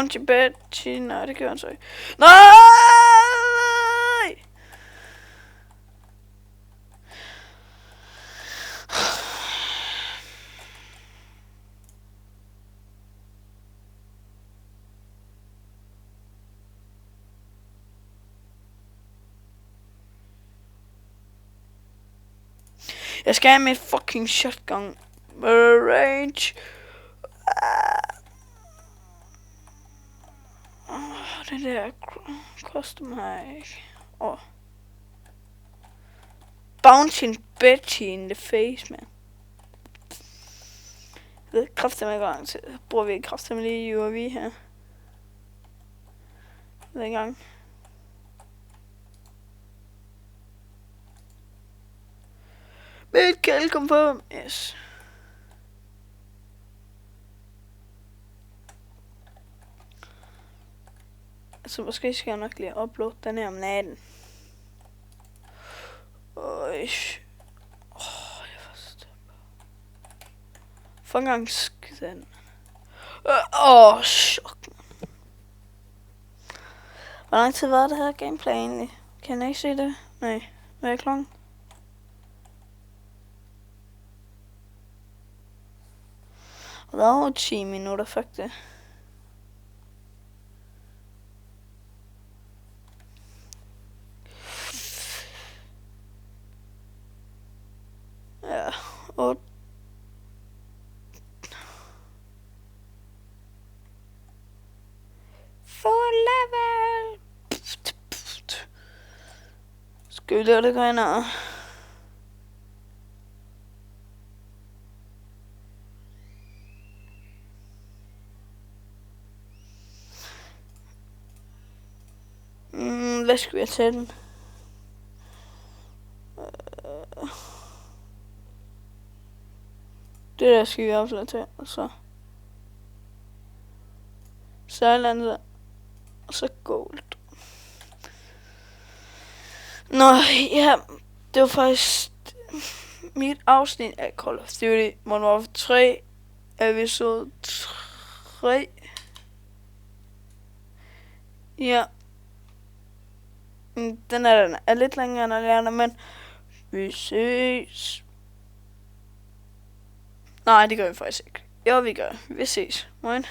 Bounty Betty. Nej, det gør han så ikke. Nej! Jeg skal have med fucking shotgun range. Det der custom har jeg ikke. Bouncing Betty in the face, man. Jeg ved kraftedeme ikke gang til. Bruger vi kraftedeme lige UAV her. Den gang. Mit kill kom på. Yes. Så måske skal jeg nok lige uploade den her om natten. Jeg forstår. For en gang skid den. Chok. Hvor lang tid var det her gameplay egentlig? Kan jeg ikke se det? Nej. Hvad er klokken? Og der var 10 minutter, faktisk. Ja, og full level. Skal vi lave det grønne? Hvad skal vi tage den? Det der skal vi opslå til, og så Silence, og så Gold. Nå, ja, det var faktisk mit afsnit af Call of Duty Modern Warfare 3, episode 3. Ja. Den er lidt længere end alle andre, men vi ses. Nej, det gør vi faktisk ikke. Jo, vi gør. Vi ses. Moin.